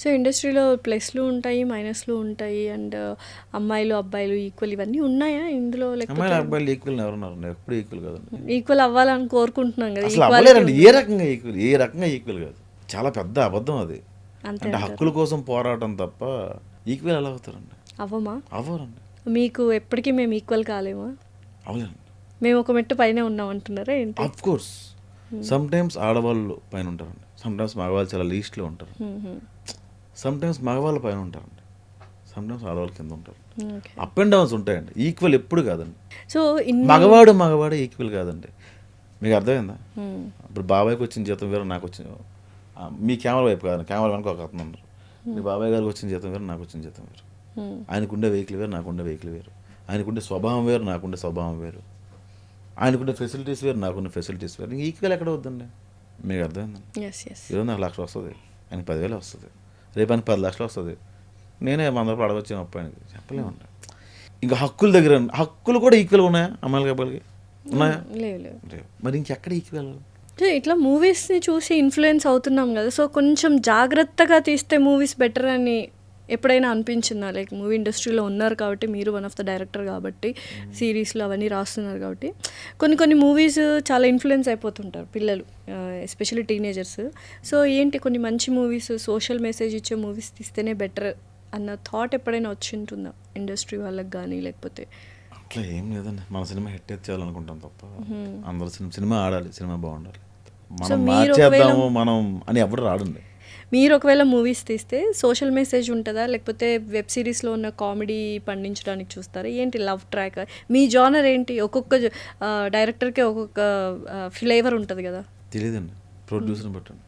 So ఇండస్ట్రీలో ప్లస్లు ఉంటాయి, మైనస్లు ఉంటాయి, అండ్ అమ్మాయిలు అబ్బాయిలు ఈక్వల్ ఇవన్నీ ఉన్నాయా ఇందులో? అమ్మాయిలు లేకపోతే అబ్బాయిలు ఈక్వల్ ఎవరున్నారండి? ఎప్పుడు ఈక్వల్ కాదండి. ఈక్వల్ అవ్వాలని కోరుకుంటున్నాం కదా, అసలు ఈక్వాలిటీ అవ్వలేరండి. ఏ రకంగా ఈక్వల్ కాదు. చాలా పెద్ద అబద్ధం అది. అంతే అంటే హక్కుల కోసం పోరాటం తప్ప ఈక్వల్ ఎలా అవుతారండి? అవ్వమా? అవ్వరండి. మీకు ఎప్పటికీ మేము ఈక్వల్ కాలేమా? అవ్వలేరండి. మేము ఒక మెట్టు పైనే ఉన్నాం అంటున్నారా ఏంటి? ఆఫ్ కోర్స్ సమ్ టైమ్స్ ఆడవాళ్ళు పైన ఉంటారండి, సమ్ టైమ్స్ మగవాళ్ళు చాలా లీస్ట్లో ఉంటారు, సమ్ టైమ్స్ మగవాళ్ళు పైన ఉంటారండి, సమ్ టైమ్స్ ఆడవాళ్ళు కింద ఉంటారు. అప్ అండ్ డౌన్స్ ఉంటాయండి. ఈక్వల్ ఎప్పుడు కాదండి. సో మగవాడు ఈక్వల్ కాదండి. మీకు అర్థమైందా? ఇప్పుడు బాబాయ్కి వచ్చిన జీతం వేరు, నాకు వచ్చిన, మీ కెమెరా వైపు కాదు, కెమెరా వెనక ఒక అతను ఉన్నారు. మీ బాబాయ్ గారికి వచ్చిన జీతం వేరు, నాకు వచ్చిన జీతం వేరు. ఆయనకుండే వెహికల్ వేరు, నాకుండే వెహికల్ వేరు. ఆయనకుండే స్వభావం వేరు, నాకుండే స్వభావం వేరు. ఆయనకుండే ఫెసిలిటీస్ వేరు, నాకున్న ఫెసిలిటీస్ వేరు. ఈక్వల్ ఎక్కడ వద్దండి? మీకు అర్థమైందండి? ఈరోజు నాకు 1,00,000 వస్తుంది, ఆయనకి 10,000 వస్తుంది, రేపు ఆయనకి 10 లక్షలు వస్తుంది, నేనే 100 రూపాయలు అడగొచ్చాను అప్పాయనికి, చెప్పలేమండి. ఇంకా హక్కుల దగ్గర హక్కులు కూడా ఈక్వల్గా ఉన్నాయా అమ్మాయిలకి అబ్బాయిలకి? ఉన్నాయా? లేవు. మరి ఇంకెక్కడ ఈక్వల్? ఇట్లా మూవీస్ని చూసి ఇన్ఫ్లుయెన్స్ అవుతున్నాం కదా, సో కొంచెం జాగ్రత్తగా తీస్తే మూవీస్ బెటర్ అని ఎప్పుడైనా అనిపించిందా? లైక్ మూవీ ఇండస్ట్రీలో ఉన్నారు కాబట్టి, మీరు వన్ ఆఫ్ ద డైరెక్టర్ కాబట్టి, సిరీస్లో అవన్నీ రాస్తున్నారు కాబట్టి, కొన్ని మూవీస్ చాలా ఇన్ఫ్లుయెన్స్ అయిపోతుంటారు పిల్లలు, ఎస్పెషల్లీ టీనేజర్స్. సో ఏంటి, కొన్ని మంచి మూవీస్, సోషల్ మెసేజ్ ఇచ్చే మూవీస్ తీస్తేనే బెటర్ అన్న థాట్ ఎప్పుడైనా వచ్చి ఉంటుందా ఇండస్ట్రీ వాళ్ళకి కానీ? లేకపోతే అట్లా ఏం లేదండి. మన సినిమా హిట్ చేయాలనుకుంటాం తప్ప, అందరు సినిమా ఆడాలి, సినిమా బాగుండాలి, మనం మార్చేద్దాము మనం అని ఎవరు రాడండి. మీరు ఒకవేళ మూవీస్ తీస్తే సోషల్ మెసేజ్ ఉంటుందా, లేకపోతే వెబ్ సిరీస్లో ఉన్న కామెడీ పండించడానికి చూస్తారా? ఏంటి లవ్ ట్రాక్, మీ జానర్ ఏంటి? ఒక్కొక్క డైరెక్టర్కి ఒక్కొక్క ఫ్లేవర్ ఉంటుంది కదా. తెలియదండి, ప్రొడ్యూసర్ని బట్టండి.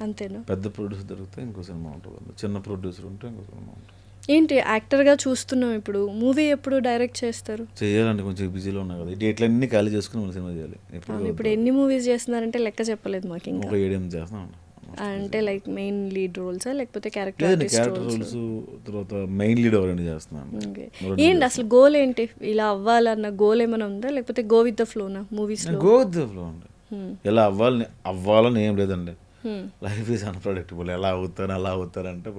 అంతేనా? పెద్ద ప్రొడ్యూసర్ దొరికితే ఇంకో సినిమా ఉంటుంది, చిన్న ప్రొడ్యూసర్ ఉంటే ఇంకో సినిమా ఉంటుంది. ఏంటి యాక్టర్గా చూస్తున్నాం, ఇప్పుడు మూవీ ఎప్పుడు డైరెక్ట్ చేస్తారు? చేయాలండి, కొంచెం బిజీలో ఉన్నాయి కదా, డేట్లన్నీ ఖాళీ చేసుకుని మన సినిమా చేయాలి. ఇప్పుడు ఎన్ని మూవీస్ చేస్తున్నారంటే లెక్క చెప్పలేదు మాకు. ఇంకా 7 చేస్తున్నాం. అంటే లైక్ మెయిన్ లీడ్ రోల్సా, లేకపోతే క్యారెక్టర్ రోల్స్, తర్వాత మెయిన్ లీడ్ ఎవరైనా చేస్తున్నాను. ఏంటి అసలు గోల్ ఏంటి? ఇలా అవ్వాలన్న గోల్ ఏమైనా ఉందా, లేకపోతే గో విత్ ద ఫ్లోనా movies? Go with the flow అండి. ఎలా అవ్వాలని ఏం లేదండి. Life is unpredictable. ఎలా అలా అవుతారంటే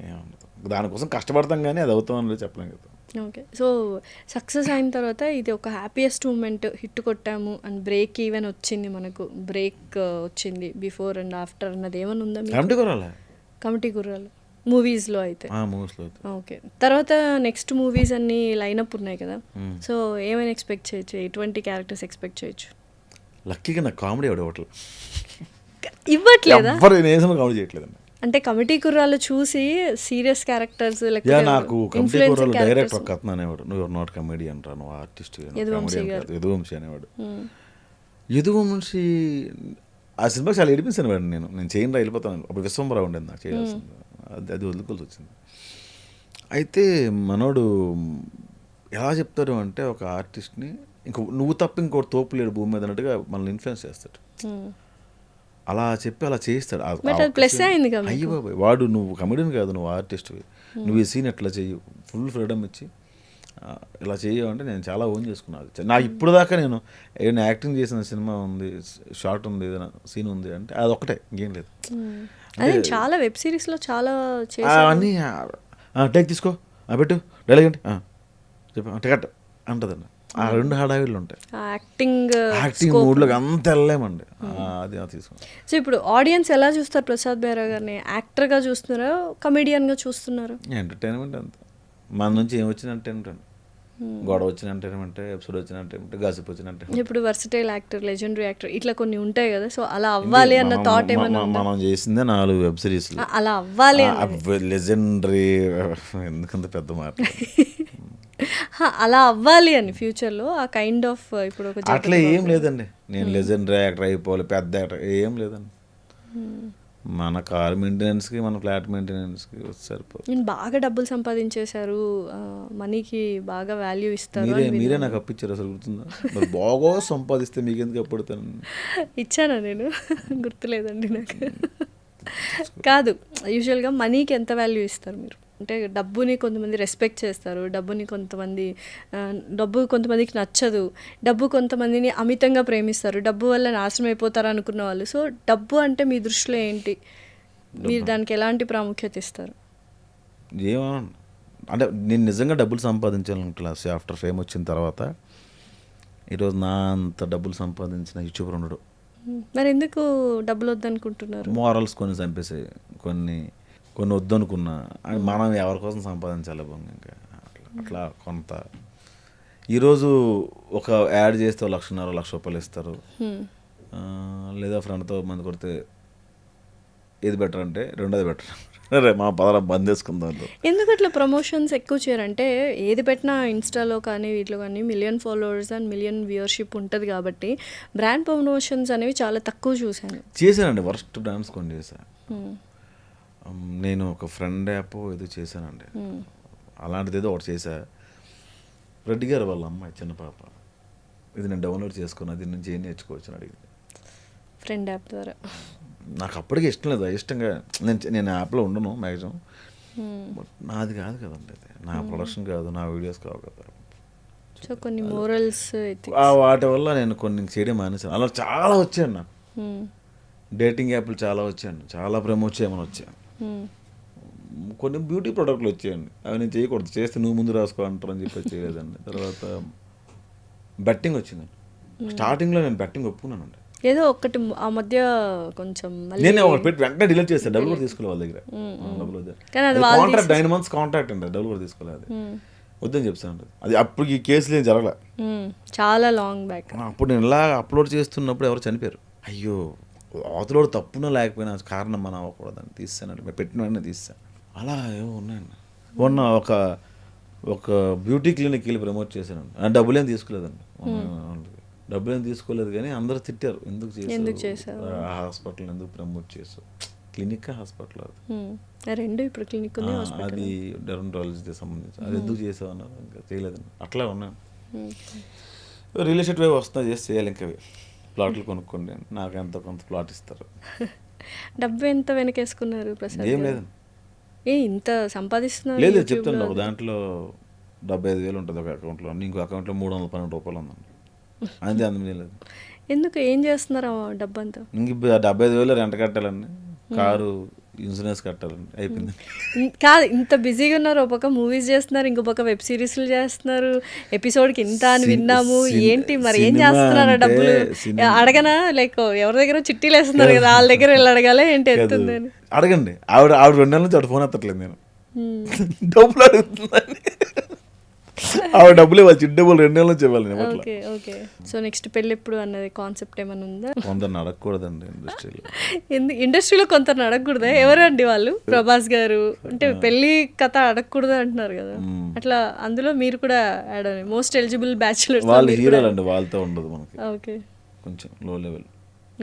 ఏమవుతుంది, దానికోసం కష్టపడతాం కానీ అది అవుతామని చెప్పలేం కదా. ఓకే. సో సక్సెస్ అయిన తర్వాత ఇది ఒక హ్యాపీయెస్ట్ మూమెంట్, హిట్ కొట్టాము అండ్ బ్రేక్ ఈవెన్ వచ్చింది, మనకు బ్రేక్ వచ్చింది, బిఫోర్ అండ్ ఆఫ్టర్ అన్నది ఏమైనా ఉందా? కమిటీ గుర్రాలు మూవీస్లో అయితే. ఓకే. తర్వాత నెక్స్ట్ మూవీస్ అన్ని లైనప్ ఉన్నాయి కదా, సో ఏమైనా ఎక్స్పెక్ట్ చేయొచ్చు? ఎటువంటి క్యారెక్టర్స్ ఎక్స్పెక్ట్ చేయొచ్చు? లక్కీగా నాకు కామెడీ ఇవ్వట్లేదా? కామెడీ చేయట్లేదండి. అంటే కమిటీ కుర్రాలు చూసి సీరియస్ క్యారెక్టర్స్ నాకు కమిటీ కుర్రాలు డైరెక్టర్ ఒక అతను అనేవాడు, నువ్వు నాట్ కమెడియన్ రా, నువ్వు ఆర్టిస్ట్, యదువంశీ అనేవాడు. యదువంశీ ఆ సినిమాకి చాలా ఏడిపించాను వాడు. నేను చేయను రా, వెళ్ళిపోతాను. అప్పుడు విశ్వంబరావు ఉండేది నాకు చేయాల్సింది, అది వదులుకోవాల్సి వచ్చింది. అయితే మనోడు ఎలా చెప్తాడు అంటే, ఒక ఆర్టిస్ట్ని నువ్వు తప్ప ఇంకోటి తోపు లేడు భూమి మీద అన్నట్టుగా మనల్ని ఇన్ఫ్లుయెన్స్ చేస్తాడు. అలా చెప్పి అలా చేయిస్తాడు. అయ్యో బాబాయ్, వాడు నువ్వు కమెడియన్ కాదు, నువ్వు ఆర్టిస్ట్వి, నువ్వు ఈ సీన్ ఎట్లా చెయ్యి, ఫుల్ ఫ్రీడమ్ ఇచ్చి ఇలా చెయ్యవు నేను చాలా ఓన్ చేసుకున్నాను. నాకు ఇప్పుడు దాకా నేను ఏదైనా యాక్టింగ్ చేసిన సినిమా ఉంది, షార్ట్ ఉంది, ఏదైనా సీన్ ఉంది అంటే అది ఒకటే, ఇంకేం లేదు. చాలా వెబ్ సిరీస్లో చాలా అన్నీ టేక్ తీసుకో, పెట్టు డైలాగ్ ఏంటి చెప్పి టికెట్ అంటదండి. ఆ 2 హడావిళ్ళు ఉంటాయి. యాక్టింగ్ మూడ్లోకి అంత వెళ్ళలేమండి. అది తీసుకున్నాం. సో ఇప్పుడు ఆడియన్స్ ఎలా చూస్తారు ప్రసాద్ బెహ్రా గారిని? యాక్టర్గా చూస్తున్నారా, కమెడియన్గా చూస్తున్నారు? ఎంటర్టైన్మెంట్ అంత. మన నుంచి ఏం వచ్చిన ఎంటర్టైన్మెంట్, గొడవ వచ్చిన ఎంటర్టైన్మెంట్, ఎపిసోడ్ వచ్చిన ఎంటర్టైన్మెంట్, గాసిప్ వచ్చిన ఎంటర్టైన్మెంట్. ఇప్పుడు వర్సటైల్ యాక్టర్, లెజెండరీ యాక్టర్ ఇట్లా కొన్ని ఉంటాయి కదా, సో అలా అవ్వాలి అన్న థాట్ ఏమైనా? మనం చేసిందే 4 వెబ్ సిరీస్. అలా అవ్వాలి, లెజెండరీ ఎందుకంత పెద్ద మాట, అలా అవ్వాలి అని ఫ్యూచర్లో ఆ కైండ్ ఆఫ్. ఇప్పుడు అట్లా ఏం లేదండి, నేను లెజెండరీ యాక్టర్ అయిపోవాలి, పెద్ద యాక్టర్ ఏం లేదండి. మన కార్ మెయింటెనెన్స్కి, మన ఫ్లాట్ మెయింటెనెన్స్కి సరిపోదు. నేను బాగా డబ్బులు సంపాదించేశారు, మనీకి బాగా వాల్యూ ఇస్తారు. మీరే నాకు అప్పించారు, అసలు గుర్తుందా? మరి బాగా సంపాదిస్తే మీకు ఎందుకు అప్పుడతాను? ఇచ్చానా నేను? గుర్తులేదండి నాకు. కాదు, యూజువల్గా మనీకి ఎంత వాల్యూ ఇస్తారు మీరు? అంటే డబ్బుని కొంతమంది రెస్పెక్ట్ చేస్తారు, డబ్బు కొంతమందికి నచ్చదు, డబ్బు కొంతమందిని అమితంగా ప్రేమిస్తారు, డబ్బు వల్ల నాశనం అయిపోతారు అనుకున్న వాళ్ళు. సో డబ్బు అంటే మీ దృష్టిలో ఏంటి? మీరు దానికి ఎలాంటి ప్రాముఖ్యత ఇస్తారు? ఏమో అంటే నేను నిజంగా డబ్బులు సంపాదించాలనుకుంటున్నా ఆఫ్టర్ ఫేమ్ వచ్చిన తర్వాత. ఈరోజు నా అంత డబ్బులు సంపాదించిన యూట్యూబర్ ఉండడు. మరి ఎందుకు డబ్బులు వద్దనుకుంటున్నారు? మోరల్స్ కొన్ని చంపేసాయి, కొన్ని వద్దనుకున్నా. మనం ఎవరి కోసం సంపాదించాలి బాగా ఇంకా అట్లా కొంత. ఈరోజు ఒక యాడ్ చేస్తే ₹1,00,000 ఇస్తారు. లేదా ఫ్రెండ్తో మంది కొడితే ఏది బెటర్ అంటే రెండోది బెటర్. అరే మా పదరా బంద్ చేసుకుందాం. ఎందుకు అట్లా ప్రమోషన్స్ ఎక్కువ చేయరంటే ఏది పెట్టినా ఇన్స్టాలో కానీ వీటిలో కానీ million followers and million viewership ఉంటుంది కాబట్టి బ్రాండ్ ప్రమోషన్స్ అనేవి చాలా తక్కువ చేశానండి. వర్స్ట్ బ్రాండ్స్ కొన్ని చేశాను. నేను ఒక ఫ్రెండ్ యాప్ ఏదో చేశానండి. అలాంటిది ఏదో ఒకటి చేశా. రెడ్డి గారు వాళ్ళ అమ్మాయి చిన్న పాప ఇది నేను డౌన్లోడ్ చేసుకున్నా, దీని నుంచి ఏం నేర్చుకోవచ్చు అని అడిగింది ఫ్రెండ్ యాప్ ద్వారా. నాకు అప్పటికి ఇష్టం లేదు. ఇష్టంగా నేను యాప్లో ఉండను మ్యాక్సిమం. బట్ నాది కాదు కదండి, అది నా ప్రొడక్షన్ కాదు, నా వీడియోస్ కావు కదా. సో కొన్ని మోరల్స్ వాటి వల్ల నేను కొన్ని చేయడం మానేసాను. అలా చాలా వచ్చాను నాకు. డేటింగ్ యాప్లు చాలా వచ్చాను, చాలా ప్రమోట్ చేయమని వచ్చాను. కొన్ని బ్యూటీ ప్రోడక్ట్లు వచ్చాయండి, అవి నేను చేయకూడదు, చేస్తే నువ్వు ముందు రాసుకోవాలంటారని చెప్పి చేయలేదండి. తర్వాత బెట్టింగ్ వచ్చిందండి. స్టార్టింగ్లో నేను బెట్టింగ్ ఒప్పుకున్నానండి. ఏదో ఒకటి ఆ మధ్య కొంచెం నేను ఒకటి పెట్టి వెంటనే డిలీట్ చేస్తాను. డబ్బులు కూడా తీసుకోవాలి వాళ్ళ దగ్గర. కాంట్రాక్ట్ 9 months కాంట్రాక్ట్ అండి, డబ్బులు కూడా తీసుకోలేదు. అది వద్దని చెప్తాను. అది అప్పుడు ఈ కేసులు ఏం జరగలే, చాలా లాంగ్ బ్యాక్. అప్పుడు నేను ఇలా అప్లోడ్ చేస్తున్నప్పుడు ఎవరు చనిపోయారు. అయ్యో అవతలోడు తప్పున లేకపోయినా కారణం మనం అవ్వకూడదని తీస్తానండి. పెట్టిన వెంటనే తీస్తాను. అలా ఏమో ఉన్నాయండి. మొన్న ఒక బ్యూటీ క్లినిక్ వెళ్ళి ప్రమోట్ చేశానండి. డబ్బులేం తీసుకోలేదండి. డబ్బులేం తీసుకోలేదు కానీ అందరూ తిట్టారు, ఎందుకు చేశారు ఆ హాస్పిటల్, ఎందుకు ప్రమోట్ చేసావు, క్లినిక్ హాస్పిటల్ అది రెండు ఇప్పుడు క్లినిక్ అది డెర్మటాలజీకి సంబంధించి, అది ఎందుకు చేసావు అన్నారు. ఇంకా చేయలేదండి. అట్లా ఉన్నాను. రియల్ ఎస్టేట్ వే వస్తున్నా చేసి చేయాలి. ఇంకా ప్లాట్లు కొనుక్కోండి, నాకు ఎంత కొంత ప్లాట్ ఇస్తారు. డబ్బు ఎంత వెనకేసుకున్నారు ప్రసాద్? ఏం లేదండి. ఇంత సంపాదిస్తున్నారు? లేదు చెప్తాను. ఒక దాంట్లో 75,000 ఉంటుంది ఒక అకౌంట్లో, ఇంకో అకౌంట్లో ₹312 ఉందండి. అంతే, అందులో లేదు. ఎందుకు, ఏం చేస్తున్నారు ఆ డబ్బు అంతా? ఇంక 75,000 రెంట్ కట్టాలండి, కారు ఇన్సూరెన్స్ కట్టాలండి, అయిపోయింది. కాదు, ఇంత బిజీగా ఉన్నారు, ఒక పక్క మూవీస్ చేస్తున్నారు, ఇంకో పక్క వెబ్ సిరీస్లు చేస్తున్నారు, ఎపిసోడ్కి ఇంత అని విన్నాము. ఏంటి మరి, ఏం చేస్తున్నారు ఆ డబ్బులు? అడగనా, లైక్ ఎవరి దగ్గర చిట్టీలు వేస్తున్నారు కదా, వాళ్ళ దగ్గర వెళ్ళి అడగాలి ఏంటి ఎత్తుంది అని అడగండి. ఆవిడ 2 నెలల నుంచి ఫోన్ ఎత్తట్లేదు. నేను డబ్బులు అడుగుతుందని, ఆవిడ డబ్బులే వాళ్ళు చిట్టి డబ్బులు 2 నెలల నుంచి ఇవ్వాలి. Okay okay. సో నెక్స్ట్ పెళ్ళి ఎప్పుడు అన్నది కాన్సెప్ట్ ఏమైనా ఉందా? కొందరిని అడగకూడదండి ఇండస్ట్రీలో. ఇండస్ట్రీలో కొందరిని అడగకూడదా? ఎవరండి వాళ్ళు? ప్రభాస్ గారు అంటే పెళ్లి కథ అడగకూడదు అంటున్నారు కదా, అట్లా అందులో మీరు కూడా యాడ్ అని మోస్ట్ ఎలిజిబుల్ బ్యాచులర్. వాళ్ళు హీరోలు అండి, వాళ్ళతో ఉండదు మనకి. ఓకే, కొంచెం లో లెవెల్.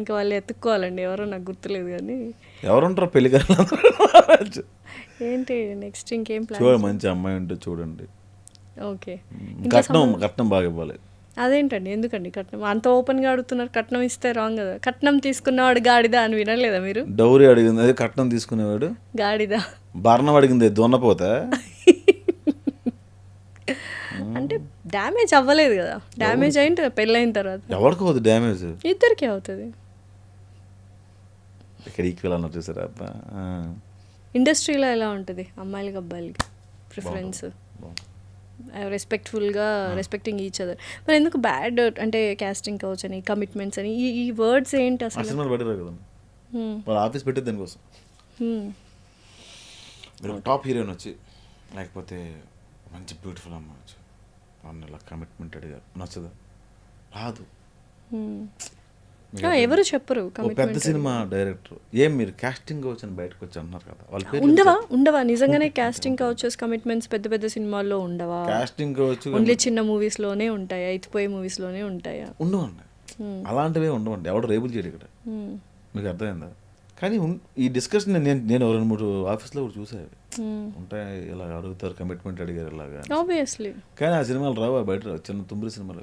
ఇంకా వాళ్ళు ఎత్తుక్కోవాలండి, ఎవరో నాకు గుర్తులేదు కానీ. ఎవరుంటారో పెళ్లి గారు. ఏంటి నెక్స్ట్ ఇంకేం ప్లాన్? చూడండి, మంచి అమ్మాయి ఉంటే చూడండి. ఓకే. కట్నం బాగా ఇవ్వాలి. అదేంటండి, ఎందుకండి కట్నం అంత ఓపెన్గా అడుగుతున్నారు? కట్నం ఇస్తే రాంగ్ కదా. కట్నం తీసుకున్నవాడు గాడిద అని వినలేదా మీరు? డౌరీ అడిగింది అదే, కట్నం తీసుకునేవాడు గాడిద. భరణం అడిగింది దున్నపోతే. అంటే డ్యామేజ్ అవ్వలేదు కదా, డ్యామేజ్ అయింది పెళ్ళైన తర్వాత. ఎవరికి అవుతుంది డ్యామేజ్? ఇద్దరికి అవుతుంది. ఇక్కడ ఈక్వల్ అన్న చూసారా? ఇండస్ట్రీలో ఎలా ఉంటుంది అమ్మాయిలకి అబ్బాయిలకి ప్రిఫరెన్స్? రెస్పెక్ట్ఫుల్గా రెస్పెక్టింగ్ ఈచ్ అదర్. మరి ఎందుకు బ్యాడ్ అంటే కాస్టింగ్ కౌచ్ అని, కమిట్మెంట్స్ అని, ఈ వర్డ్స్ ఏంటి అసలు? సినిమాలు పెట్టారు కదా, వాళ్ళ ఆఫీస్ పెట్టేది దానికోసం. మీరు టాప్ హీరోయిన్ వచ్చి, లేకపోతే మంచి బ్యూటిఫుల్ అమ్మాయి వచ్చి 1 నెల కమిట్మెంట్ అడిగారు, నచ్చదా? రాదు. ఎవరు చెప్పరు. పెద్ద సినిమా డైరెక్టర్ ఏం మీరు కాస్టింగ్ కౌచ్ అని బయటకు వచ్చి అంటున్నారు కదా, వాళ్ళ ఉండవా నిజంగానే కాస్టింగ్ కౌచెస్ కమిట్మెంట్స్ పెద్ద పెద్ద సినిమాల్లో ఉండవా? కాస్టింగ్ కౌచ్ ఓన్లీ చిన్న మూవీస్ లోనే ఉంటాయా? అయిపోయే మూవీస్ లోనే ఉంటాయా? ఉండవండి, అలాంటివే ఉండవండి. ఎవడు రేబుల్ చేయడు ఇక్కడ, మీకు అర్థమైందా? కానీ ఈ డిస్కషన్ నేను 2-3 ఆఫీస్లో కూడా చూసాను. ఉంటాయి ఇలా అడుగుతారు, కమిట్మెంట్ అడిగారు ఇలాగా. ఆబ్వియస్లీ. కానీ ఆ సినిమాలు రావు, బయట రావు. చిన్న తుమ్మిరి సినిమాలు.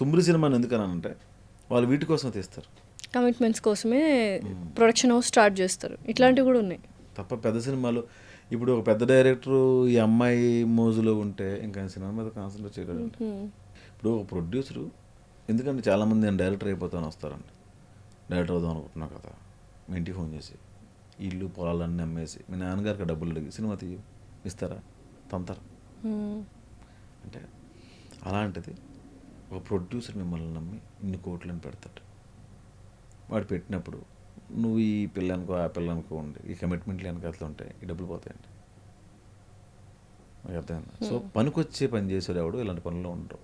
తుమ్మిరి సినిమాని ఎందుకనంటే వాళ్ళు వీటి కోసం తీస్తారు, కమిట్మెంట్స్ కోసమే ప్రొడక్షన్ హౌస్ స్టార్ట్ చేస్తారు. ఇట్లాంటివి కూడా ఉన్నాయి తప్ప పెద్ద సినిమాలు. ఇప్పుడు ఒక పెద్ద డైరెక్టర్ ఈ అమ్మాయి మోజులో ఉంటే ఇంకా సినిమా మీద కాన్సన్ట్రేట్ చేయగలరు. ఇప్పుడు ఒక ప్రొడ్యూసరు, ఎందుకంటే చాలామంది నేను డైరెక్టర్ అయిపోతాను వస్తారండి, డైరెక్టర్ అవుదాం అనుకుంటున్నా కదా, మీ ఇంటికి ఫోన్ చేసి ఇల్లు పొలాలన్నీ అమ్మేసి మీ నాన్నగారికి డబ్బులు అడిగి సినిమా తీయు ఇస్తారా? తంతారు. అంటే అలాంటిది ఒక ప్రొడ్యూసర్ మిమ్మల్ని నమ్మి ఇన్ని కోట్లని పెడతాడు. వాడు పెట్టినప్పుడు నువ్వు ఈ పిల్లనుకో ఆ పిల్లనుకో ఉండి ఈ కమిట్మెంట్లు వెనకాతలు ఉంటాయి, ఈ డబ్బులు పోతాయండి. నాకు అర్థమైంది. సో పనికొచ్చే పని చేసేవాడు ఎవడు ఇలాంటి పనుల్లో ఉండరు.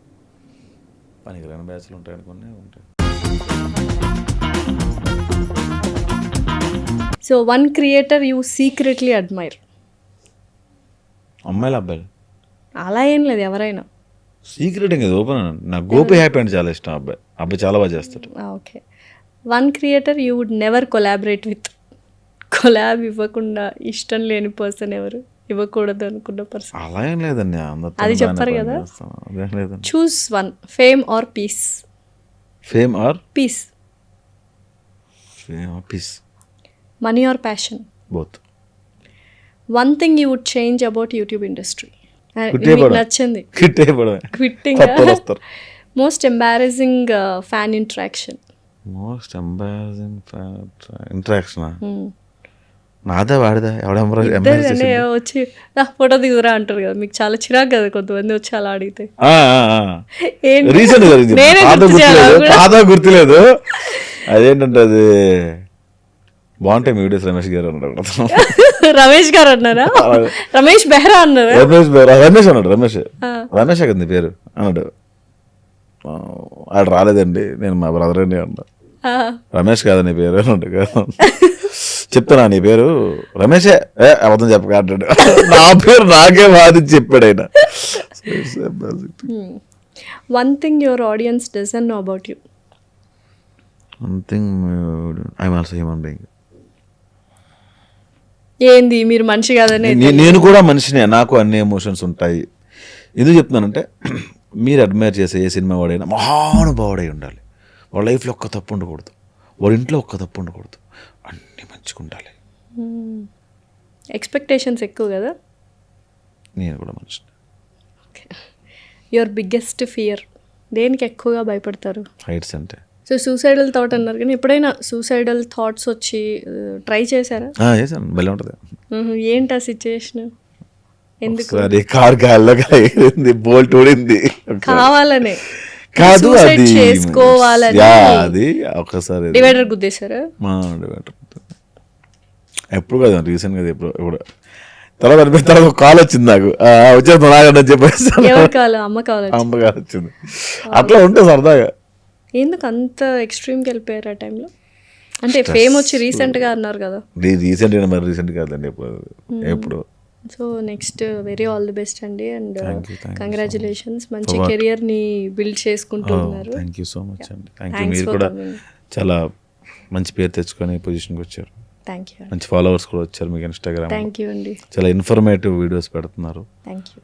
పనికిరాని బ్యాచ్లు ఉంటాయి అనుకునే ఉంటాయి. So one creator you secretly admire. అమ్మాయిలు అబ్బాయిలు అలా ఏం లేదు, ఎవరైనా. సీక్రెట్ ఇంకా ఓపెన్. నాకు గోపి హ్యాపీ అంటే చాలా ఇష్టం. అబ్బాయి చాలా బాగా చేస్తాడు. Okay. One creator you would never collaborate with. Collab ఇవ్వకుండా ఇష్టం లేని పర్సన్ ఎవరు? ఇవ్వకూడదు అనుకున్న పర్సన్. అలా ఏం లేదండి, అది చెప్పారు కదా. అదేం లేదండి. Choose one, fame or peace. Fame or peace. Fame or peace. Money or passion. Both. One thing you would change about YouTube industry. నచ్చింది. Quitting. Most embarrassing fan interaction. Most embarrassing interaction నాదా వాడిదా? వచ్చి photo దిగురా అంటారు కదా, మీకు చాలా చిరాకు కదా కొంతమంది వచ్చి అలా అడిగితే. గుర్తులేదు. అదేంటంటే అది బాగుంటాయి మీ వీడియోస్. రమేష్ గారు అన్నాడు. రమేష్ గారు అన్నారా? రమేష్ బెహ్రా అన్నారు. రమేష్ అన్నాడు. రమేష్ కదా పేరు అన్నాడు. ఆడు రాలేదండి, నేను మా బ్రదర్ అండి అన్నా. రమేష్ కాదా నీ పేరు అన్నాడు. కదా చెప్తానా నీ పేరు రమేషే, అబద్ధం చెప్పకంటాడు. నా పేరు నాకే వాదించి చెప్పాడు ఆయన. One thing your audience doesn't know about you. One thing I'm also human being. ఏంది మీరు మనిషి కాదని? నేను కూడా మనిషినే, నాకు అన్ని ఎమోషన్స్ ఉంటాయి. ఎందుకు చెప్తున్నానంటే మీరు అడ్మైర్ చేసే ఏ సినిమా వాడైనా మహానుభావుడై ఉండాలి. వాడి లైఫ్లో ఒక్క తప్పు ఉండకూడదు, వాడి ఇంట్లో ఒక్క తప్పు ఉండకూడదు, అన్నీ మంచిగా ఉండాలి. ఎక్స్పెక్టేషన్స్ ఎక్కువ కదా. నేను కూడా మనిషిని. Your biggest fear. దేనికి ఎక్కువగా భయపడతారు? హైట్స్ అంటే. సో సూసైడల్ థాట్ అన్నారు, కానీ ఎప్పుడైనా సూసైడల్ థాట్స్ వచ్చి ట్రై చేశారా? చేశాను, భలే ఉంటుంది. ఏంటి ఆ సిచ్యుయేషన్? ఎందుకు? కార్ గాల్లో బోల్ట్ ఊడింది కావాలనే కాదు, అది చేసుకోవాలని. అది ఒకసారి డివైడర్ గుద్దేశారా? ఎప్పుడు కదా, రీసెంట్ గా ఎప్పుడు తర్వాత కాల్ వచ్చింది నాకు, వచ్చేది నాగండి చెప్పేసి. అమ్మ కాల్ వచ్చింది. అట్లా ఉంటే సరదాగా. ఎందుకు అంత ఎక్స్ట్రీమ్కి వెళ్ళిపోయారు ఆ టైంలో? అంటే ఫేమ్ వచ్చి రీసెంట్గా అన్నారు కదా. రీసెంట్ కాదండి, ఎప్పుడు. So next very all the best అండి, అండ్ కంగ్రాచులేషన్స్. మంచి కెరియర్ని బిల్డ్ చేసుకుంటూ ఉన్నారు. థ్యాంక్ యూ సో మచ్ అండి. Thank you. మీరు కూడా చాలా మంచి పేరు తెచ్చుకొని పొజిషన్కి వచ్చారు. Thank you. మంచి ఫాలోవర్స్ కూడా వచ్చారు మీకు ఇన్స్టాగ్రామ్. థ్యాంక్ యూ అండి. చాలా ఇన్ఫర్మేటివ్ వీడియోస్ పెడుతున్నారు. Thank you.